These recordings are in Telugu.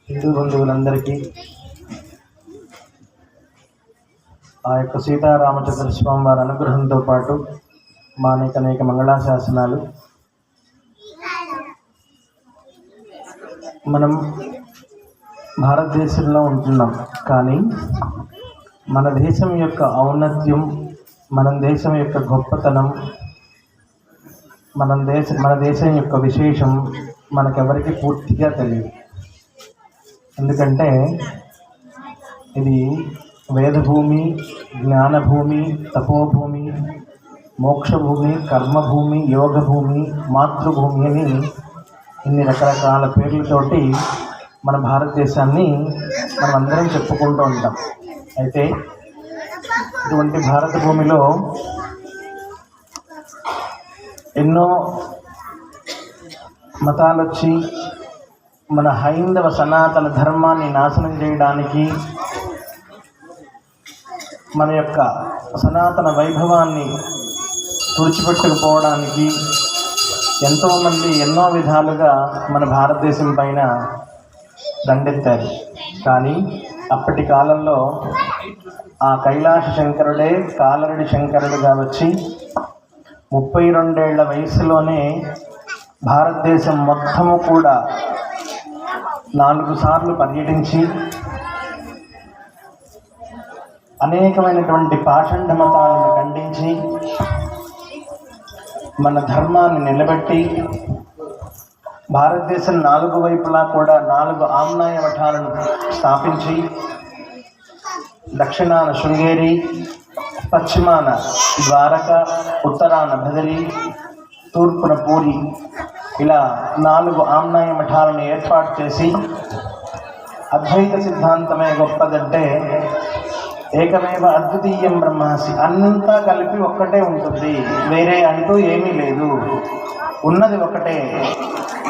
హిందూ బంధువులందరికీ ఆ యొక్క సీతారామచంద్ర స్వామి వారి అనుగ్రహంతో పాటు మా అనేక మంగళాశాసనాలు. మనం భారతదేశంలో ఉంటున్నాం, కానీ మన దేశం యొక్క ఔన్నత్యం, మన దేశం యొక్క గొప్పతనం, మన దేశం యొక్క విశేషం మనకెవరికి పూర్తిగా తెలియదు. ఎందుకంటే ఇది వేదభూమి, జ్ఞానభూమి, తపోభూమి, మోక్షభూమి, కర్మభూమి, యోగభూమి, మాతృభూమి అని ఇన్ని రకరకాల పేర్లతోటి మన భారతదేశాన్ని మనం అందరం చెప్పుకుంటూ ఉంటాం. అయితే ఇటువంటి భారత భూమిలో ఎన్నో మతాలు వచ్చి మన హైందవ సనాతన ధర్మాన్ని నాశనం చేయడానికి, మన యొక్క సనాతన వైభవాన్ని తుడిచిపెట్టుకుపోవడానికి ఎంతోమంది ఎన్నో విధాలుగా మన భారతదేశం పైన దండెత్తారు. కానీ అప్పటి కాలంలో ఆ కైలాస శంకరుడే కాలరెడ్డి శంకరుడుగా వచ్చి 32 ఏళ్ల వయసులోనే భారతదేశం మొత్తము కూడా 4 సార్లు పర్యటించి అనేకమైనటువంటి పాషండ మతాలను ఖండించి మన ధర్మాన్ని నిలబెట్టి భారతదేశం 4 వైపులా కూడా 4 ఆమ్నాయ మఠాలను స్థాపించి దక్షిణాన శృంగేరి, పశ్చిమాన ద్వారక, ఉత్తరాన బదరి, తూర్పున పూరి, ఇలా 4 ఆమ్నాయ మఠాలను ఏర్పాటు చేసి అద్వైత సిద్ధాంతమే గొప్పదంటే ఏకమేవ అద్వితీయం బ్రహ్మాసి, అన్నంతా కలిపి ఒక్కటే ఉంటుంది, వేరే అంటూ ఏమీ లేదు, ఉన్నది ఒకటే,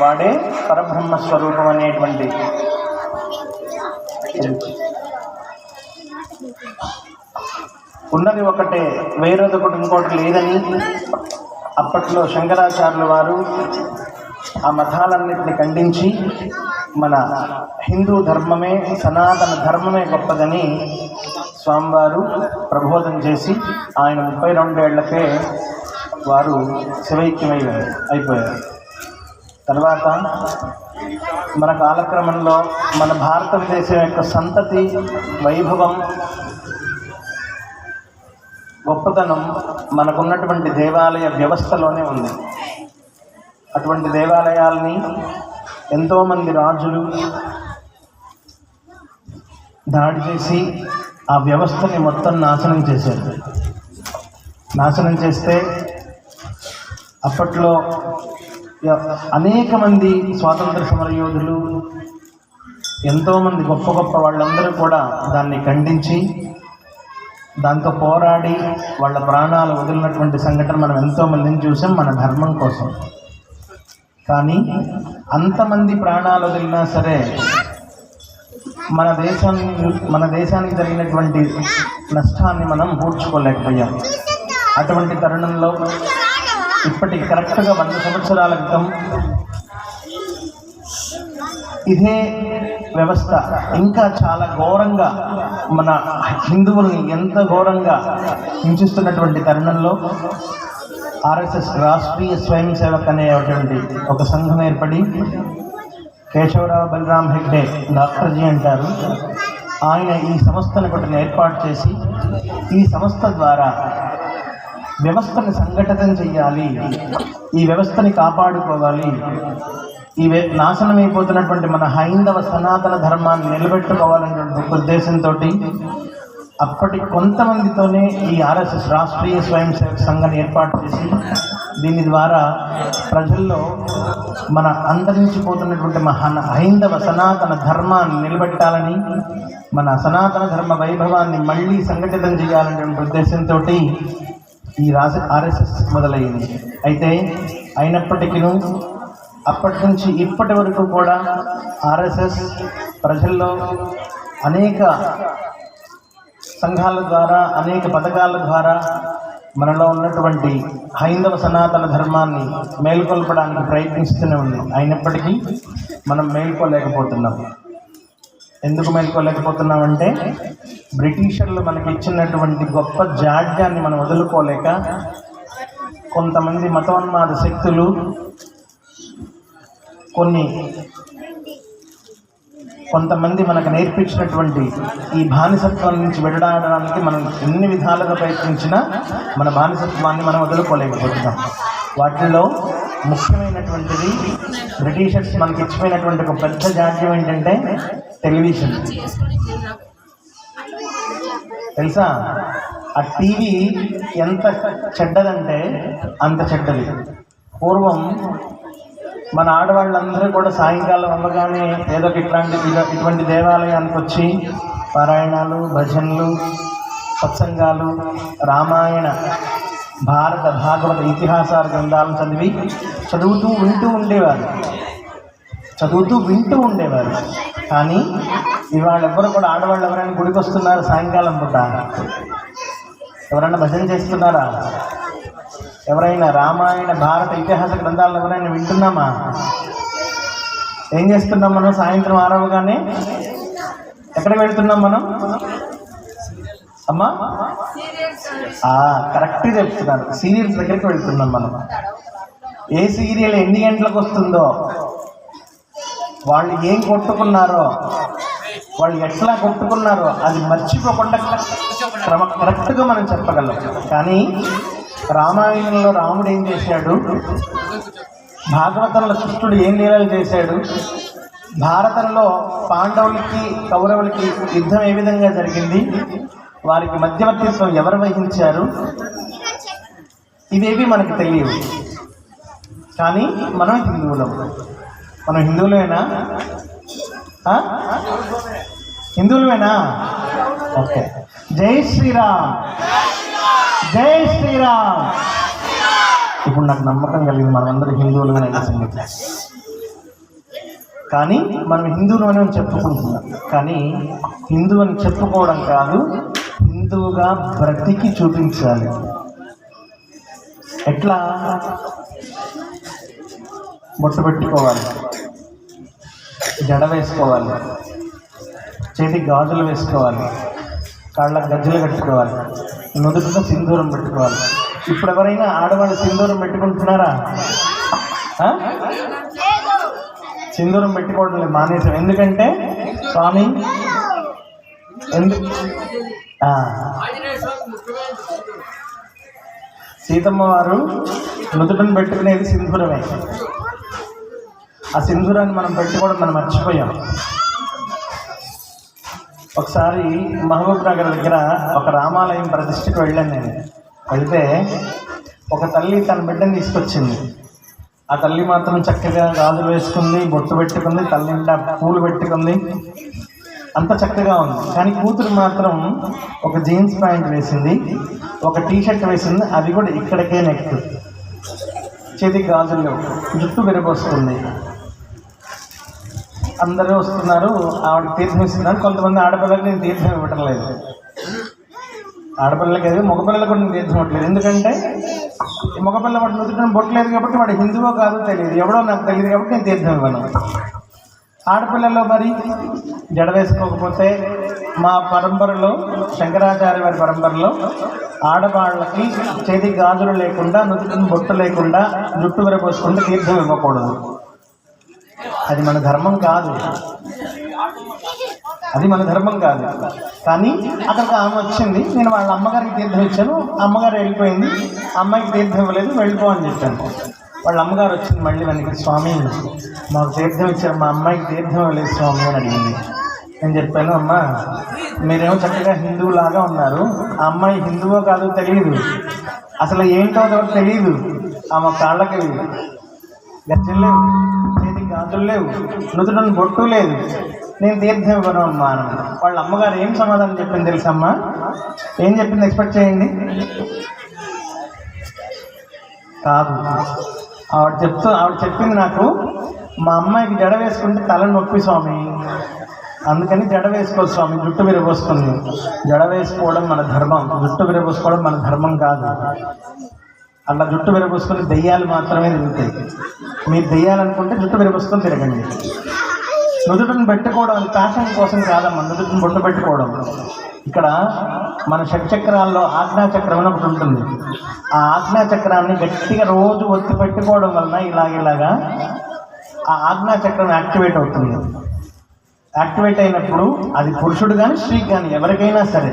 వాడే పరబ్రహ్మ స్వరూపం అనేటువంటి ఉన్నది ఒకటే, వేరొకటి ఇంకోటి లేదని అప్పట్లో శంకరాచార్యుల వారు ఆ మతాలన్నింటినీ ఖండించి మన హిందూ ధర్మమే, సనాతన ధర్మమే గొప్పదని స్వామివారు ప్రబోధం చేసి ఆయన 32 ఏళ్లకే వారు అయిపోయారు. తర్వాత మన కాలక్రమంలో మన భారతదేశం యొక్క సంతతి వైభవం, గొప్పతనం మనకున్నటువంటి దేవాలయ వ్యవస్థలోనే ఉంది. అటువంటి దేవాలయాల్ని ఎంతోమంది రాజులు దాడి చేసి ఆ వ్యవస్థని మొత్తం నాశనం చేశారు. నాశనం చేస్తే అప్పట్లో అనేక మంది స్వాతంత్ర సమరయోధులు, ఎంతోమంది గొప్ప గొప్ప వాళ్ళందరూ కూడా దాన్ని ఖండించి దాంతో పోరాడి వాళ్ళ ప్రాణాలు వదిలినటువంటి సంఘటన మనం ఎంతోమందిని చూసాం మన ధర్మం కోసం. కానీ అంతమంది ప్రాణాలు వదిలినా సరే మన దేశానికి జరిగినటువంటి నష్టాన్ని మనం పూడ్చుకోలేకపోయాం. అటువంటి తరుణంలో ఇప్పటికి కరెక్ట్గా 100 సంవత్సరాల క్రితం ఇదే వ్యవస్థ ఇంకా చాలా ఘోరంగా మన హిందువుల్ని ఎంత ఘోరంగా హింసిస్తున్నటువంటి తరుణంలో ఆర్ఎస్ఎస్ రాష్ట్రీయ స్వయం సేవక్ అనేటువంటి ఒక సంఘం ఏర్పడి, కేశవరావు బలరాం హెగ్డే డాక్టర్జీ అంటారు, ఆయన ఈ సంస్థను ఒకటిని ఏర్పాటు చేసి ఈ సంస్థ ద్వారా వ్యవస్థని సంఘటితం చెయ్యాలి, ఈ వ్యవస్థని కాపాడుకోవాలి, ఈ నాశనమైపోతున్నటువంటి మన హైందవ సనాతన ధర్మాన్ని నిలబెట్టుకోవాలనేటువంటి ఉద్దేశంతో అప్పటి కొంతమందితోనే ఈ ఆర్ఎస్ఎస్ రాష్ట్రీయ స్వయం సేవక్ సంఘాన్ని ఏర్పాటు చేసి దీని ద్వారా ప్రజల్లో మన అంతరించిపోతున్నటువంటి హైందవ సనాతన ధర్మాన్ని నిలబెట్టాలని, మన సనాతన ధర్మ వైభవాన్ని మళ్ళీ సంఘటితం చేయాలనేటువంటి ఉద్దేశంతో ఈ ఆర్ఎస్ఎస్ మొదలైంది. అయితే అయినప్పటికీ అప్పటి నుంచి ఇప్పటి వరకు కూడా ఆర్ఎస్ఎస్ ప్రజల్లో అనేక సంఘాల ద్వారా, అనేక పథకాల ద్వారా మనలో ఉన్నటువంటి హైందవ సనాతన ధర్మాన్ని మేల్కొల్పడానికి ప్రయత్నిస్తూనే ఉంది. అయినప్పటికీ మనం మేల్కోలేకపోతున్నాం. ఎందుకు మేల్కోలేకపోతున్నామంటే బ్రిటిషర్లు మనకి ఇచ్చినటువంటి గొప్ప జాడ్యాన్ని మనం వదులుకోలేక, కొంతమంది మతోన్మాద శక్తులు కొంతమంది మనకు నేర్పించినటువంటి ఈ బానిసత్వం నుంచి విడడానికి మనం ఎన్ని విధాలుగా ప్రయత్నించినా మన బానిసత్వాన్ని మనం వదులుకోలేకపోతున్నాం. వాటిల్లో ముఖ్యమైనటువంటిది బ్రిటిషర్స్ మనకి ఇచ్చిపోయినటువంటి ఒక పెద్ద జాడ్యం ఏంటంటే టెలివిజన్. తెలుసా? ఆ టీవీ ఎంత చెడ్డదంటే అంత చెడ్డది. పూర్వం మన ఆడవాళ్ళందరూ కూడా సాయంకాలం అవ్వగానే ఏదో ఇటువంటి దేవాలయానికి వచ్చి పారాయణాలు, భజనలు, సత్సంగాలు, రామాయణ, భారత, భాగవత, ఇతిహాసాల గ్రంథాలను చదువుతూ వింటూ ఉండేవారు. కానీ ఇవాళ ఎవరు కూడా ఆడవాళ్ళు ఎవరైనా గుడికి వస్తున్నారు సాయంకాలం పూట? ఎవరైనా భజన చేస్తున్నారా? ఎవరైనా రామాయణ, భారత, ఇతిహాస గ్రంథాలను ఎవరైనా వింటున్నామా? ఏం చేస్తున్నాం మనం? సాయంత్రం ఆరవగానే ఎక్కడికి వెళ్తున్నాం మనం? అమ్మా కరెక్ట్గా చెప్తున్నారు, సీరియల్స్ దగ్గరికి వెళ్తున్నాం మనం. ఏ సీరియల్ ఎన్ని గంటలకు వస్తుందో, వాళ్ళు ఏం కొట్టుకున్నారో, వాళ్ళు ఎట్లా కొట్టుకున్నారో అది మర్చిపోకుండా కరెక్ట్గా మనం చెప్పగలం. కానీ రామాయణంలో రాముడు ఏం చేశాడు, భాగవతంలో కృష్ణుడు ఏం లీలలు చేశాడు, భారతంలో పాండవులకి కౌరవులకి యుద్ధం ఏ విధంగా జరిగింది, వారికి మధ్యవర్తిత్వం ఎవరు వహించారు, ఇవేవి మనకు తెలియవు. కానీ మనం హిందువులేనా? హిందువులేనా? ఓకే. జై శ్రీరామ్, జై శ్రీరామ్. ఇప్పుడు నాకు నమ్మకం కలిగింది మనమందరం హిందువులుగానే సంగతి. కానీ మనం హిందువులు అని చెప్పుకుంటున్నాం. కానీ హిందువు అని చెప్పుకోవడం కాదు, హిందువుగా బ్రతికి చూపించాలి. ఎట్లా? బొట్టు పెట్టుకోవాలి, జడ వేసుకోవాలి, చేతికి గాజులు వేసుకోవాలి, కాళ్ళకు గజ్జలు కట్టుకోవాలి, నుదుటితో సింధూరం పెట్టుకోవాలి. ఇప్పుడు ఎవరైనా ఆడవాళ్ళు సింధూరం పెట్టుకుంటున్నారా? సింధూరం పెట్టుకోవడం లేదు, మానేసాం. ఎందుకంటే స్వామి సీతమ్మ వారు నుదుటను పెట్టుకునేది సింధూరమే. ఆ సింధూరాన్ని మనం పెట్టుకోవడం మనం మర్చిపోయాం. ఒకసారి మహబూబ్ నగర్ దగ్గర ఒక రామాలయం ప్రతిష్టకు వెళ్ళాను నేను. వెళ్తే ఒక తల్లి తన బిడ్డని తీసుకొచ్చింది. ఆ తల్లి మాత్రం చక్కగా గాజులు వేసుకుంది, బొట్టు పెట్టుకుంది, తల్లి నిండా పూలు పెట్టుకుంది, అంత చక్కగా ఉంది. కానీ కూతురు మాత్రం ఒక జీన్స్ ప్యాంట్ వేసింది, ఒక టీషర్ట్ వేసింది, అది కూడా ఇక్కడికే నెక్, చేతికి గాజులు, జుట్టు విరబోస్తుంది. అందరూ వస్తున్నారు, ఆవిడకి తీర్థం ఇస్తున్నారు. కొంతమంది ఆడపిల్లలకి నేను తీర్థం ఇవ్వటం లేదు. ఆడపిల్లలకి అయితే మగపిల్లలకు కూడా నేను తీర్థం ఇవ్వట్లేదు. ఎందుకంటే మగపిల్ల వాడు నుదుటం బొట్టలేదు కాబట్టి వాడు హిందువో కాదో తెలియదు, ఎవడో నాకు తెలియదు కాబట్టి నేను తీర్థం ఇవ్వను. ఆడపిల్లల్లో మరి జడ వేసుకోకపోతే, మా పరంపరలో శంకరాచార్య వారి పరంపరలో ఆడవాళ్ళకి చేతికి గాజులు లేకుండా, నుదుటిని బొట్టు లేకుండా, జుట్టు విరబోసుకుంటే తీర్థం ఇవ్వకూడదు. అది మన ధర్మం కాదు, అది మన ధర్మం కాదు. కానీ అక్కడికి ఆమె వచ్చింది, నేను వాళ్ళ అమ్మగారికి తీర్థం ఇచ్చాను, అమ్మగారు వెళ్ళిపోయింది, అమ్మాయికి తీర్థం ఇవ్వలేదు, వెళ్ళిపో అని చెప్పాను. వాళ్ళ అమ్మగారు వచ్చింది మళ్ళీ వెనక్కి, స్వామి మాకు తీర్థం ఇచ్చారు, మా అమ్మాయికి తీర్థం ఇవ్వలేదు స్వామి అని అడిగింది. నేను చెప్పాను, అమ్మ మీరేమో చక్కగా హిందువులాగా ఉన్నారు, ఆ అమ్మాయి హిందువో కాదో తెలియదు, అసలు ఏంటో తెలియదు, ఆమె కాళ్ళకి గజ్జలు లేవు, చేతికి గాజులు లేవు, నుదుటను బొట్టు లేదు, నేను తీర్థం ఇవ్వను అమ్మా అని. వాళ్ళ అమ్మగారు ఏం సమాధానం చెప్పింది తెలుసమ్మా? ఏం చెప్పింది ఎక్స్పెక్ట్ చేయండి? కాదు, ఆవిడ చెప్పింది నాకు, మా అమ్మాయికి జడ వేసుకుంటే తల నొప్పి స్వామి, అందుకని జడ వేసుకోవాలి స్వామి, జుట్టు విరబోసుకుంది. జడ వేసుకోవడం మన ధర్మం, జుట్టు విరబోసుకోవడం మన ధర్మం కాదు. అలా జుట్టు విరబోసుకొని దెయ్యాలు మాత్రమే తిరుగుతాయి. మీరు దెయ్యాలనుకుంటే జుట్టు విరబోసుకొని తిరగండి. నుదుటిని పెట్టుకోవడం అది ఫ్యాషన్ కోసం కాదమ్మా. నుదుటిని బొట్టు పెట్టుకోవడం, ఇక్కడ మన షట్చక్రాల్లో ఆజ్ఞాచక్రం అని ఒకటి ఉంటుంది. ఆ ఆజ్ఞాచక్రాన్ని గట్టిగా రోజు ఒత్తి పెట్టుకోవడం వలన ఇలాగా ఆ ఆజ్ఞాచక్రం యాక్టివేట్ అవుతుంది. యాక్టివేట్ అయినప్పుడు అది పురుషుడు కానీ స్త్రీ కానీ ఎవరికైనా సరే,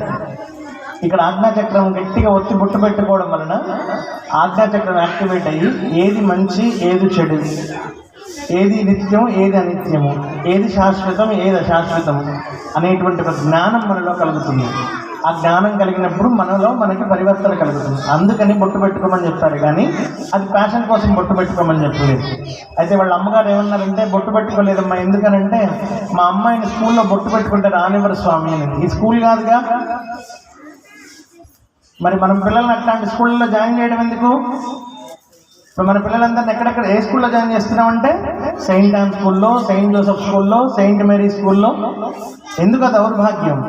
ఇక్కడ ఆజ్ఞాచక్రం గట్టిగా ఒత్తి బొట్టు పెట్టుకోవడం వలన ఆజ్ఞాచక్రం యాక్టివేట్ అయ్యి ఏది మంచి ఏది చెడు, ఏది నిత్యం ఏది అనిత్యము, ఏది శాశ్వతం ఏది అశాశ్వతము అనేటువంటి ఒక జ్ఞానం మనలో కలుగుతుంది. ఆ జ్ఞానం కలిగినప్పుడు మనకి పరివర్తన కలుగుతుంది. అందుకని బొట్టు పెట్టుకోమని చెప్పారు, కానీ అది ఫ్యాషన్ కోసం బొట్టు పెట్టుకోమని చెప్పలేదు. అయితే వాళ్ళ అమ్మగారు ఏమన్నారంటే, బొట్టు పెట్టుకోలేదమ్మా, ఎందుకనంటే మా అమ్మాయిని స్కూల్లో బొట్టు పెట్టుకుంటే రానివ్వరు స్వామి అని. ఈ స్కూల్ కాదుగా, మరి మనం పిల్లల్ని అట్లాంటి స్కూళ్ళలో జాయిన్ చేయడం ఎందుకు? ఇప్పుడు మన పిల్లలందరినీ ఎక్కడెక్కడ ఏ స్కూల్లో జాయిన్ చేస్తున్నామంటే సెయింట్ ఆన్ స్కూల్లో, సెయింట్ జోసెఫ్ స్కూల్లో, సెయింట్ మేరీ స్కూల్లో. ఎందుకు ఆ దౌర్భాగ్యం?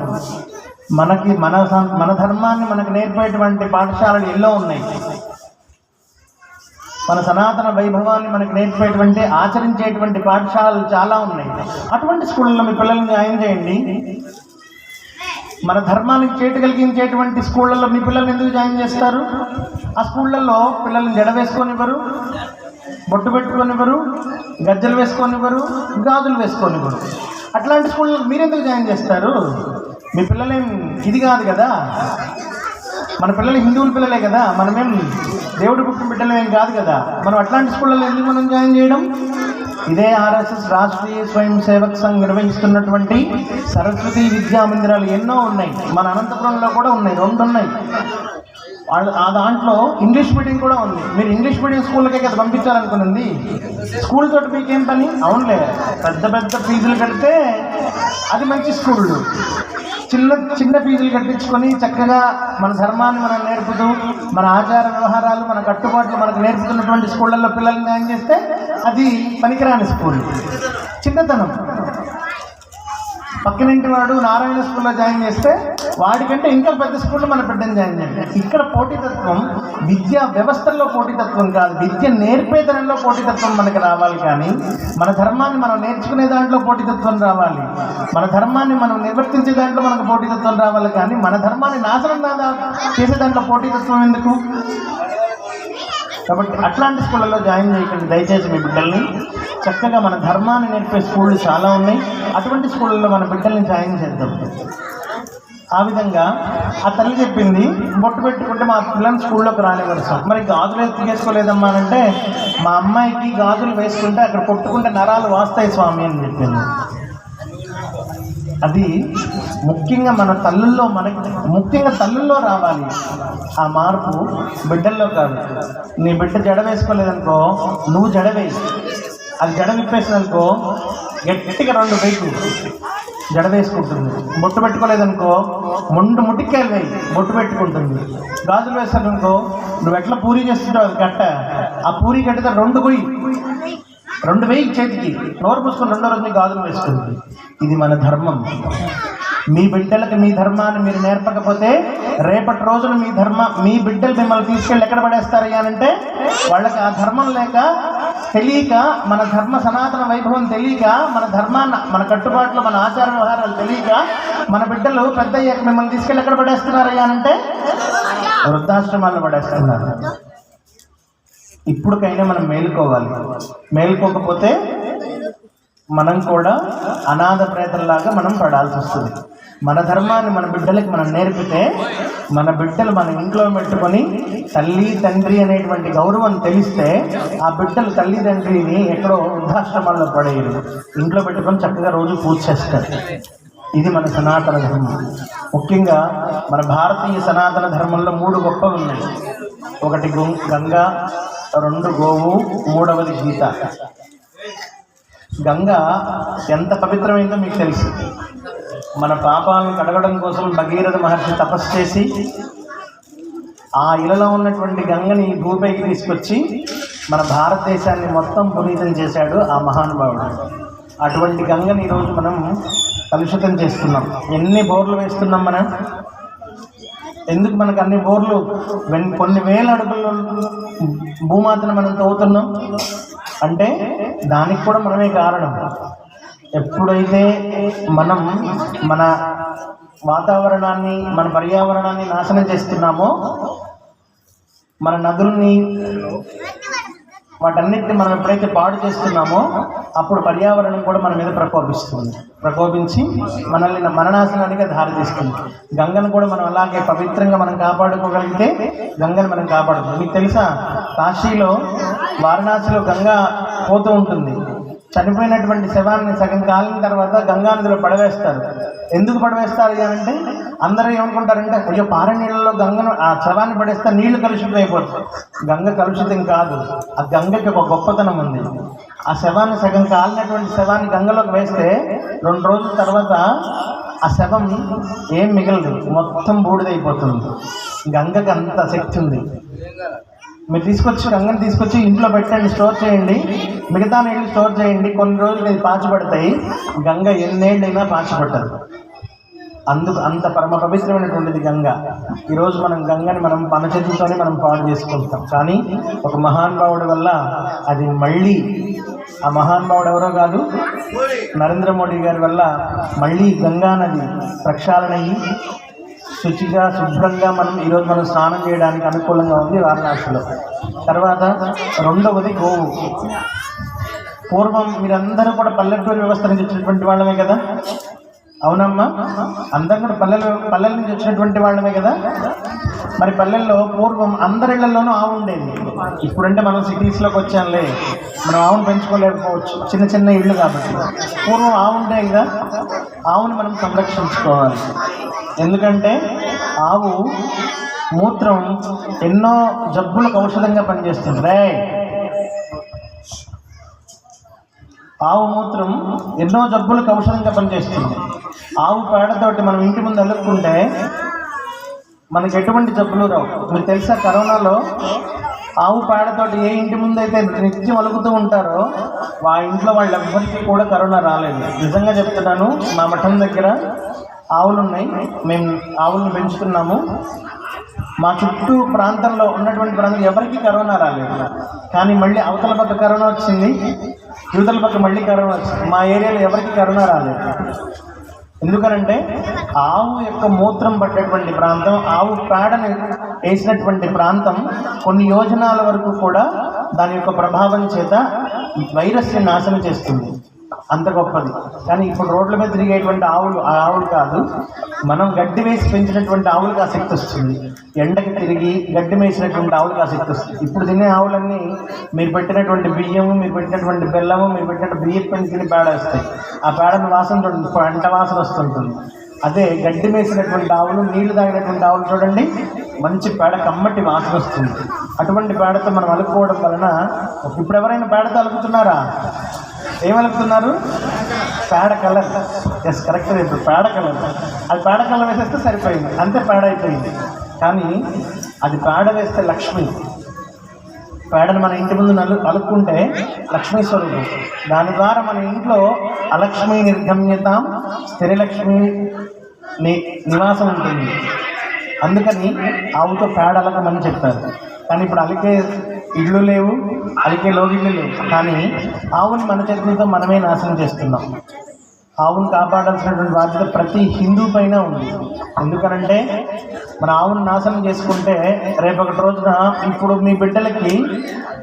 మనకి మన ధర్మాన్ని మనకు నేర్పేటువంటి పాఠశాలలు ఎన్నో ఉన్నాయి. మన సనాతన వైభవాన్ని మనకు నేర్పేటువంటి ఆచరించేటువంటి పాఠశాలలు చాలా ఉన్నాయి. అటువంటి స్కూళ్ళలో మీ పిల్లల్ని జాయిన్ చేయండి. మన ధర్మానికి చేటు కలిగించేటువంటి స్కూళ్ళల్లో మీ పిల్లల్ని ఎందుకు జాయిన్ చేస్తారు? ఆ స్కూళ్ళల్లో పిల్లల్ని జడ వేసుకొనివ్వరు, బొట్టు పెట్టుకొనివ్వరు, గజ్జలు వేసుకొనివ్వరు, గాజులు వేసుకొనివ్వరు. అట్లాంటి స్కూళ్ళలో మీరెందుకు జాయిన్ చేస్తారు? మీ పిల్లలేం ఇది కాదు కదా, మన పిల్లలు హిందువుల పిల్లలే కదా, మనమేం దేవుడి పుట్టిన బిడ్డలు ఏం కాదు కదా. మనం అట్లాంటి స్కూళ్ళలో ఎందుకు మనం జాయిన్ చేయడం? ఇదే ఆర్ఎస్ఎస్ రాష్ట్రీయ స్వయం సేవక్ సంఘ్ నిర్వహిస్తున్నటువంటి సరస్వతి విద్యా మందిరాలు ఎన్నో ఉన్నాయి. మన అనంతపురంలో కూడా ఉన్నాయి, 2 ఉన్నాయి. ఆ దాంట్లో ఇంగ్లీష్ మీడియం కూడా ఉంది. మీరు ఇంగ్లీష్ మీడియం స్కూళ్ళకే కదా పంపించాలనుకున్నది. స్కూల్ తోటి మీకేం పని? అవునులే, పెద్ద ఫీజులు కడితే అది మంచి స్కూళ్ళు. చిన్న ఫీజులు కట్టించుకొని చక్కగా మన ధర్మాన్ని మనం నేర్పుతూ, మన ఆచార వ్యవహారాలు, మన కట్టుబాట్లు మనకు నేర్పుతున్నటువంటి స్కూళ్ళల్లో పిల్లల్ని జాయిన్ చేస్తే అది పనికిరాని స్కూల్, చిన్నతనం. పక్కనింటి వాడు నారాయణ స్కూల్లో జాయిన్ చేస్తే వాడికంటే ఇంకా పెద్ద స్కూల్లో మన బిడ్డను జాయిన్ చేయాలి. ఇక్కడ పోటీతత్వం విద్యా వ్యవస్థల్లో పోటీతత్వం కాదు, విద్య నేర్పేతనంలో పోటీతత్వం మనకి రావాలి. కానీ మన ధర్మాన్ని మనం నేర్చుకునే దాంట్లో పోటీతత్వం రావాలి, మన ధర్మాన్ని మనం నిర్వర్తించే దాంట్లో మనకు పోటీతత్వం రావాలి. కానీ మన ధర్మాన్ని నాశనం చేసే దాంట్లో పోటీతత్వం ఎందుకు? కాబట్టి అట్లాంటి స్కూళ్ళల్లో జాయిన్ చేయకండి దయచేసి మీ బిడ్డల్ని. చక్కగా మన ధర్మాన్ని నేర్పే స్కూళ్ళు చాలా ఉన్నాయి, అటువంటి స్కూళ్ళల్లో మన బిడ్డల్ని జాయిన్ చేద్దాం. ఆ విధంగా ఆ తల్లి చెప్పింది, బొట్టు పెట్టుకుంటే మా పిల్లల్ని స్కూల్లోకి రానివ్వరు సార్. మరి గాజులు తీసుకోలేదమ్మా అంటే, మా అమ్మాయికి గాజులు వేసుకుంటే అక్కడ కొట్టుకుంటే నరాలు వాస్తాయి స్వామి అని చెప్పింది. అది ముఖ్యంగా మన తల్లుల్లో, ముఖ్యంగా తల్లుల్లో రావాలి ఆ మార్పు, బిడ్డల్లో కాదు. నీ బిడ్డ జడ వేసుకోలేదనుకో, నువ్వు జడవేయి. అది జడ విప్పేసిందనుకో గట్టిగా 2 బైకులు జడ వేసుకుంటుంది. బొట్టు పెట్టుకోలేదనుకో ముట్టికాయలు వేయి, బొట్టు పెట్టుకుంటుంది. గాజులు వేస్తానుకో, నువ్వు ఎట్లా పూరీ చేస్తుంటావు అది గట్ట, ఆ పూరీ గట్టితే 2 వేయి చేతికి, నోరు పూసుకొని 2వ రోజు గాజులు వేసుకుంటుంది. ఇది మన ధర్మం. మీ బిడ్డలకు మీ ధర్మాన్ని మీరు నేర్పకపోతే రేపటి రోజున మీ బిడ్డలు మిమ్మల్ని తీసుకెళ్ళి ఎక్కడ పడేస్తారు అంటే, వాళ్ళకి ఆ ధర్మం లేక, తెలియక, మన ధర్మ సనాతన వైభవం తెలియక, మన ధర్మాన్ని, మన కట్టుబాట్లు, మన ఆచార వ్యవహారాలు తెలియక మన బిడ్డలు పెద్ద అయ్యాక మిమ్మల్ని తీసుకెళ్ళి ఎక్కడ పడేస్తున్నారయ్యా అంటే వృద్ధాశ్రమాల్లో పడేస్తున్నారు. ఇప్పటికైనా మనం మేలుకోవాలి. మేలుకోకపోతే మనం కూడా అనాథ ప్రేతల్లాగా మనం పడాల్సి వస్తుంది. మన ధర్మాన్ని మన బిడ్డలకి మనం నేర్పితే, మన బిడ్డలు మన ఇంట్లో పెట్టుకొని తల్లి తండ్రి అనేటువంటి గౌరవం తెలిస్తే, ఆ బిడ్డలు తల్లి తండ్రిని ఎక్కడో వృద్ధాశ్రమాల్లో పడేయరు, ఇంట్లో పెట్టుకొని చక్కగా రోజు పూజ చేస్తారు. ఇది మన సనాతన ధర్మం. ముఖ్యంగా మన భారతీయ సనాతన ధర్మంలో 3 గొప్పలు ఉన్నాయి. 1 గంగా, 2 గోవు, 3వది గీత. గంగా ఎంత పవిత్రమైందో మీకు తెలుసు. మన పాపాలను కడగడం కోసం భగీరథ మహర్షి తపస్సు చేసి ఆ ఇలలో ఉన్నటువంటి గంగని భూపైకి తీసుకొచ్చి మన భారతదేశాన్ని మొత్తం పునీతం చేశాడు ఆ మహానుభావుడు. అటువంటి గంగని ఈరోజు మనం కలుషితం చేస్తున్నాం. ఎన్ని బోర్లు వేస్తున్నాం మనం? ఎందుకు మనకు అన్ని బోర్లు? కొన్ని వేల అడుగుల భూమాతను మనం తవ్వుతున్నాం అంటే దానికి కూడా మనమే కారణం. ఎప్పుడైతే మనం మన వాతావరణాన్ని, మన పర్యావరణాన్ని నాశనం చేస్తున్నామో, మన నదుల్ని, వాటన్నిటిని మనం ఎప్పుడైతే పాడు చేస్తున్నామో అప్పుడు పర్యావరణం కూడా మన మీద ప్రకోపించి మనల్ని మరణాశనానికి దారితీస్తుంది. గంగను కూడా మనం అలాగే పవిత్రంగా మనం కాపాడుకోగలిగితే గంగను మనం కాపాడుతుంది. మీకు తెలుసా, కాశీలో, వారణాసిలో గంగా పోతూ ఉంటుంది. చనిపోయినటువంటి శవాన్ని సగం కాలిన తర్వాత గంగా నదిలో పడవేస్తారు. ఎందుకు పడవేస్తారు అంటే అందరూ ఏమనుకుంటారంటే అయ్యో పారే నీళ్ళలో గంగను, ఆ శవాన్ని పడేస్తే నీళ్లు కలుషితం అయిపోతాయి. గంగ కలుషితం కాదు. ఆ గంగకి ఒక గొప్పతనం ఉంది. ఆ శవాన్ని, సగం కాలినటువంటి శవాన్ని గంగలోకి వేస్తే 2 రోజుల తర్వాత ఆ శవం ఏం మిగలదు, మొత్తం బూడిదైపోతుంది. గంగకి అంత శక్తి ఉంది. మీరు గంగని తీసుకొచ్చి ఇంట్లో పెట్టండి, స్టోర్ చేయండి, మిగతా నీళ్ళు స్టోర్ చేయండి, కొన్ని రోజులు ఇది పాచిపడతాయి. గంగ ఎన్నేళ్ళైనా పాచిపట్టదు. అందుకు అంత పరమ పవిత్రమైనటువంటిది గంగ. ఈరోజు మనం గంగని మన చేతులతోనే మనం పాడు చేసుకుంటాం. కానీ ఒక మహానుభావుడి వల్ల అది మళ్ళీ, ఆ మహానుభావుడు ఎవరో కాదు, నరేంద్ర మోడీ గారి వల్ల మళ్ళీ గంగా నది ప్రక్షాళనయ్యి శుచిగా, శుభ్రంగా ఈరోజు మనం స్నానం చేయడానికి అనుకూలంగా ఉంది వారణాసిలో. తర్వాత రెండవది గోవు. పూర్వం మీరందరూ కూడా పల్లెటూరు వ్యవస్థ నుంచి వచ్చినటువంటి వాళ్ళమే కదా, అవునమ్మా? అందరూ కూడా పల్లెల నుంచి వచ్చినటువంటి వాళ్ళమే కదా. మరి పల్లెల్లో పూర్వం అందరిళ్లలోనూ ఆవు ఉండేది. ఇప్పుడంటే మనం సిటీస్లోకి వచ్చాంలే, మనం ఆవును పెంచుకోలేకపోవచ్చు, చిన్న చిన్న ఇళ్ళు కాబట్టి. పూర్వం ఆవు ఉండేది కదా. ఆవుని మనం సంరక్షించుకోవాలి. ఎందుకంటే ఆవు మూత్రం ఎన్నో జబ్బులకు ఔషధంగా పనిచేస్తుంది. ఆవు మూత్రం ఎన్నో జబ్బులకు ఔషధంగా పనిచేస్తుంది. ఆవు పేడతోటి మనం ఇంటి ముందు అల్లుకుంటే మనకి ఎటువంటి జబ్బులు రావు. మీకు తెలుసా, కరోనాలో ఆవు పేడతోటి ఏ ఇంటి ముందు అయితే నిత్యం అలుగుతూ ఉంటారో ఆ ఇంట్లో వాళ్ళెవ్వరికీ కూడా కరోనా రాలేదు. నిజంగా చెప్తున్నాను. మా మఠం దగ్గర ఆవులు ఉన్నాయి, మేము ఆవులను పెంచుతున్నాము. మా చుట్టూ ప్రాంతంలో ఉన్నటువంటి ప్రాంతం ఎవరికి కరోనా రాలేదు. కానీ మళ్ళీ అవతల పక్క కరోనా వచ్చింది, యువతల పక్క మళ్ళీ కరోనా వచ్చింది. మా ఏరియాలో ఎవరికి కరోనా రాలేదు. ఎందుకనంటే ఆవు యొక్క మూత్రం పట్టేటువంటి ప్రాంతం, ఆవు పేడను వేసినటువంటి ప్రాంతం కొన్ని యోజనాల వరకు కూడా దాని యొక్క ప్రభావం చేత వైరస్ని నాశనం చేస్తుంది. అంత గొప్పది. కానీ ఇప్పుడు రోడ్ల మీద తిరిగేటువంటి ఆవులు కాదు, మనం గడ్డి వేసి పెంచినటువంటి ఆవులకు ఆ శక్తి వస్తుంది. ఎండకి తిరిగి గడ్డి వేసినటువంటి ఆవులకు ఆ శక్తి వస్తుంది. ఇప్పుడు తినే ఆవులన్నీ మీరు పెట్టినటువంటి బియ్యము, మీరు పెట్టినటువంటి బెల్లము, మీరు పెట్టినటువంటి బియ్యం పెంచుకుని పేడ వస్తాయి. ఆ పేడను వాసన చూడండి, పంట వాసన వస్తుంటుంది. అదే గడ్డి వేసినటువంటి ఆవులు, నీళ్లు తాగినటువంటి ఆవులు చూడండి, మంచి పేడ, కమ్మటి వాసన వస్తుంది. అటువంటి పేడతో మనం అలుపుకోవడం వలన, ఇప్పుడు ఎవరైనా పేడతో అలుపుతున్నారా? ఏమలుపుతున్నారు? పేడ కలర్. Yes, correct. ఇప్పుడు పేడ కలర్. అది పేడ కలర్ వేసేస్తే సరిపోయింది, అంతే, పేడ అయిపోయింది. కానీ అది పేడ వేస్తే లక్ష్మి. పేడను మన ఇంటి ముందు అలుక్కుంటే లక్ష్మీ స్వరూపం. దాని ద్వారా మన ఇంట్లో అలక్ష్మీ నిర్గమ్యతాం, స్థిరలక్ష్మి నివాసం ఉంటుంది. అందుకని ఆవుతో పేడ అలకమని చెప్పారు. కానీ ఇప్పుడు అలికే ఇళ్ళు లేవు, అలికే లోగిళ్ళు లేవు. కానీ ఆవుని మన చేతులతో మనమే నాశనం చేస్తున్నాం. ఆవును కాపాడాల్సినటువంటి బాధ్యత ప్రతి హిందూ పైన ఉంది. ఎందుకనంటే మన ఆవును నాశనం చేసుకుంటే రేపొకటి రోజున, ఇప్పుడు మీ బిడ్డలకి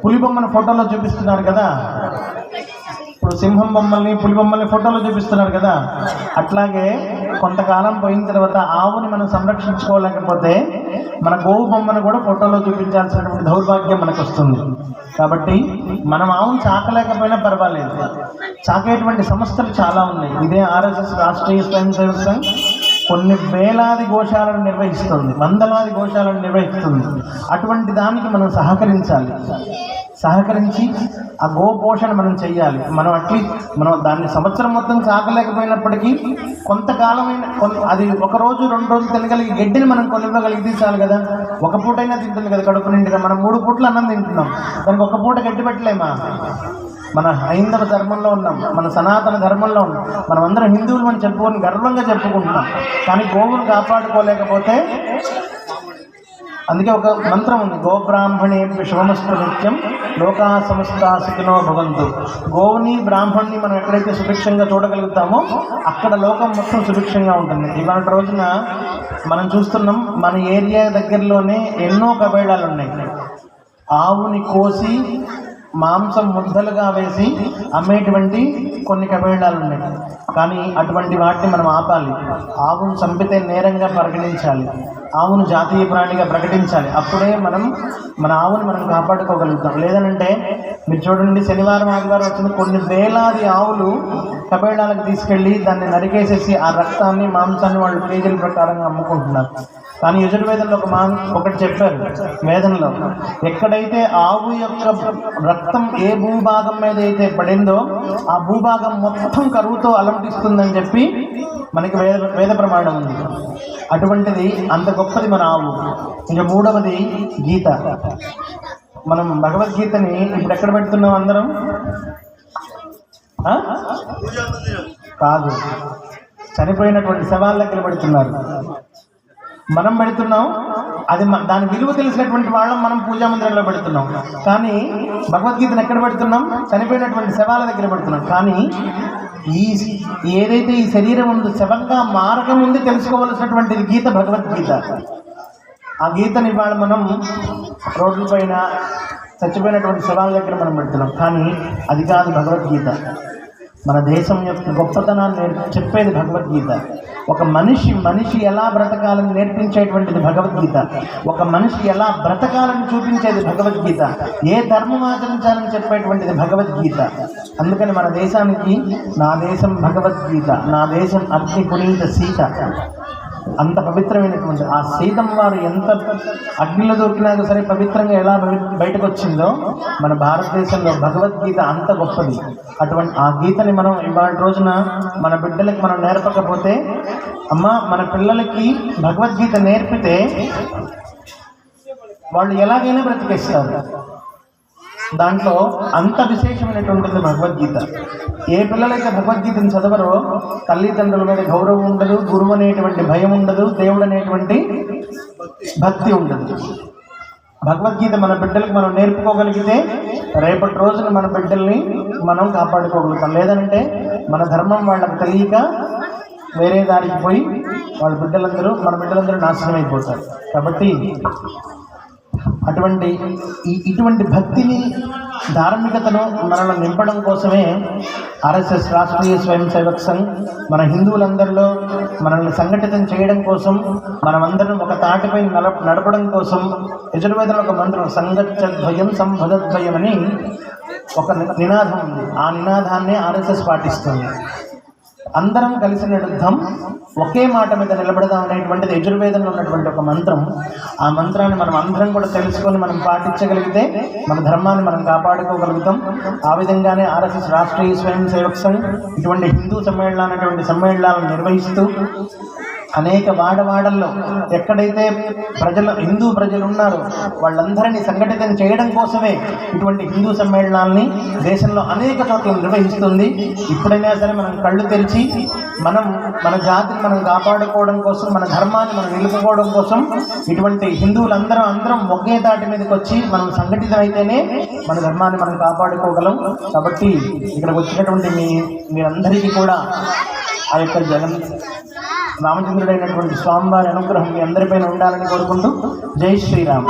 పులి బొమ్మను ఫోటోలో చూపిస్తున్నారు కదా, ఇప్పుడు సింహం బొమ్మల్ని, పులి బొమ్మల్ని ఫోటోలో చూపిస్తున్నారు కదా, అట్లాగే కొంతకాలం పోయిన తర్వాత ఆవుని మనం సంరక్షించుకోలేకపోతే మన గోవు బొమ్మను కూడా ఫోటోలో చూపించాల్సినటువంటి దౌర్భాగ్యం మనకు వస్తుంది. కాబట్టి మనం ఆవును చాకలేకపోయినా పర్వాలేదు, చాకేటువంటి సంస్థలు చాలా ఉన్నాయి. ఇదే RSS, రాష్ట్రీయ స్వయం సేవక్ సంఘ్, కొన్ని వేలాది గోశాలను నిర్వహిస్తుంది, వందలాది గోశాలను నిర్వహిస్తుంది. అటువంటి దానికి మనం సహకరించి ఆ గోపోషణ మనం చెయ్యాలి. మనం మనం దాన్ని సంవత్సరం మొత్తం సాకలేకపోయినప్పటికీ కొంతకాలమైన, అది 1 రోజు 2 రోజులు తినగలిగి గడ్డిని మనం కొనివ్వగలిగితే చాలు కదా. ఒక పూటైనా తింటుంది కదా కడుపు నిండుగా. మనం 3 పూటలు అన్నం తింటున్నాం, దానికి 1 పూట గడ్డి పెట్టలేమా? మన హైందవ ధర్మంలో ఉన్నాం, మన సనాతన ధర్మంలో ఉన్నాం, మనం అందరం హిందువులు అని చెప్పుకొని గర్వంగా చెప్పుకుంటున్నాం. కానీ గోవును కాపాడుకోలేకపోతే అందుకే ఒక మంత్రం ఉంది, గోబ్రాహ్మణేభ్య శుభమస్తు నిత్యం లోకా సమస్తా సుఖినో భవంతు. గోవుని బ్రాహ్మణ్ణి మనం ఎక్కడైతే సుభిక్షంగా చూడగలుగుతామో అక్కడ లోకం మొత్తం సుభిక్షంగా ఉంటుంది. ఇవాళ రోజున మనం చూస్తున్నాం, మన ఏరియా దగ్గరలోనే ఎన్నో కబేళాలు ఉన్నాయి. ఆవుని కోసి మాంసం ముద్దలుగా వేసి అమ్మేటువంటి కొన్ని కబేళాలు ఉన్నాయి. కానీ అటువంటి వాటిని మనం ఆపాలి. ఆవును చంపితే నేరంగా పరిగణించాలి, ఆవును జాతీయ ప్రాణిగా ప్రకటించాలి. అప్పుడే మనం మన ఆవుని మనం కాపాడుకోగలుగుతాం. లేదనంటే మీరు చూడండి, శనివారం ఆదివారం వచ్చిన కొన్ని వేలాది ఆవులు కబేళాలకు తీసుకెళ్ళి దాన్ని నరికేసేసి ఆ రక్తాన్ని మాంసాన్ని వాళ్ళు కేజీల ప్రకారంగా అమ్ముకుంటున్నారు. కానీ యజుర్వేదంలో ఒకటి చెప్పారు వేదంలో, ఎక్కడైతే ఆవు యొక్క రక్తం ఏ భూభాగం మీద అయితే పడిందో ఆ భూభాగం మొత్తం కరువుతో అలమటిస్తుందని చెప్పి మనకి వేద ప్రమాణం ఉంది. అటువంటిది అంత గొప్పది మన ఆవు. ఇంకా మూడవది గీత. మనం భగవద్గీతని ఇప్పుడు ఎక్కడ పెడుతున్నాం? అందరం కాదు, చనిపోయినటువంటి శవాల దగ్గర పెడుతున్నారు. మనం పెడుతున్నాం, అది దాని విలువ తెలిసినటువంటి వాళ్ళం మనం పూజా మందిరంలో పెడుతున్నాం. కానీ భగవద్గీతను ఎక్కడ పెడుతున్నాం? చనిపోయినటువంటి శవాల దగ్గర పెడుతున్నాం. కానీ ఏదైతే ఈ శరీరం ఉంది శవంగా మారకముందు తెలుసుకోవలసినటువంటిది గీత, భగవద్గీత. ఆ గీతని ఇవాళ మనం రోడ్ల పైన చచ్చిపోయినటువంటి శవాల దగ్గర మనం పెడుతున్నాం. కానీ అది కాదు భగవద్గీత. మన దేశం యొక్క గొప్పతనాన్ని చెప్పేది భగవద్గీత. ఒక మనిషి ఎలా బ్రతకాలని నేర్పించేటువంటిది భగవద్గీత. ఒక మనిషి ఎలా బ్రతకాలని చూపించేది భగవద్గీత. ఏ ధర్మం ఆచరించాలని చెప్పేటువంటిది భగవద్గీత. అందుకని మన దేశానికి నా దేశం భగవద్గీత, నా దేశం అగ్ని పునీత సీత. అంత పవిత్రమైనటువంటి ఆ సీతమ్మ వారు ఎంత అగ్నిలో దొరికినాక సరే పవిత్రంగా ఎలా బయటకు వచ్చిందో మన భారతదేశంలో భగవద్గీత అంత గొప్పది. అటువంటి ఆ గీతని మనం ఇవాళ రోజున మన బిడ్డలకి మనం నేర్పకపోతే, అమ్మ మన పిల్లలకి భగవద్గీత నేర్పితే వాళ్ళు ఎలాగైనా బ్రతికేస్తారు. దాంట్లో అంత విశేషమైనటువంటిది భగవద్గీత. ఏ పిల్లలైతే భగవద్గీతను చదవరో తల్లిదండ్రుల మీద గౌరవం ఉండదు, గురువు అనేటువంటి భయం ఉండదు, దేవుడు అనేటువంటి భక్తి ఉండదు. భగవద్గీత మన బిడ్డలకు మనం నేర్పుకోగలిగితే రేపటి రోజున మన బిడ్డల్ని మనం కాపాడుకోగలుగుతాం. లేదంటే మన ధర్మం వాళ్ళకి తెలియక వేరే దారికి పోయి మన బిడ్డలందరూ నాశనం అయిపోతారు. కాబట్టి ఇటువంటి భక్తిని, ధార్మికతను మనల్ని నింపడం కోసమే ఆర్ఎస్ఎస్ రాష్ట్రీయ స్వయం సేవక్ సంఘ్ మన హిందువులందరిలో మనల్ని సంఘటితం చేయడం కోసం, మనమందరం ఒక తాటిపై నడపడం కోసం యజుర్వేదంలో ఒక మంత్రం సంగచ్చద్వయం సంభదద్వయం అని ఒక నినాదం ఉంది. ఆ నినాదాన్ని ఆర్ఎస్ఎస్ పాటిస్తుంది. అందరం కలిసి నడుద్దాం, ఒకే మాట మీద నిలబడదాం అనేటువంటిది యజుర్వేదంలో ఉన్నటువంటి ఒక మంత్రం. ఆ మంత్రాన్ని మనం అందరం కూడా తెలుసుకొని మనం పాటించగలిగితే మన ధర్మాన్ని మనం కాపాడుకోగలుగుతాం. ఆ విధంగానే ఆర్ఎస్ఎస్ రాష్ట్రీయ స్వయం సేవక్ సంఘ్ ఇటువంటి హిందూ సమ్మేళనాలను నిర్వహిస్తూ అనేక వాడవాడల్లో ఎక్కడైతే హిందూ ప్రజలు ఉన్నారో వాళ్ళందరినీ సంఘటితం చేయడం కోసమే ఇటువంటి హిందూ సమ్మేళనాల్ని దేశంలో అనేక చోట్ల నిర్వహిస్తుంది. ఇప్పుడైనా సరే మనం కళ్ళు తెరిచి మన జాతిని మనం కాపాడుకోవడం కోసం, మన ధర్మాన్ని మనం నిలుపుకోవడం కోసం ఇటువంటి హిందువులందరం ఒకే తాటి మీదకి వచ్చి మనం సంఘటితం అయితేనే మన ధర్మాన్ని మనం కాపాడుకోగలం. కాబట్టి ఇక్కడికి వచ్చినటువంటి మీరందరికీ కూడా ఆ యొక్క రామచంద్రుడైనటువంటి స్వామివారి అనుగ్రహం మీ అందరిపైన ఉండాలని కోరుకుంటూ జై శ్రీరామ్.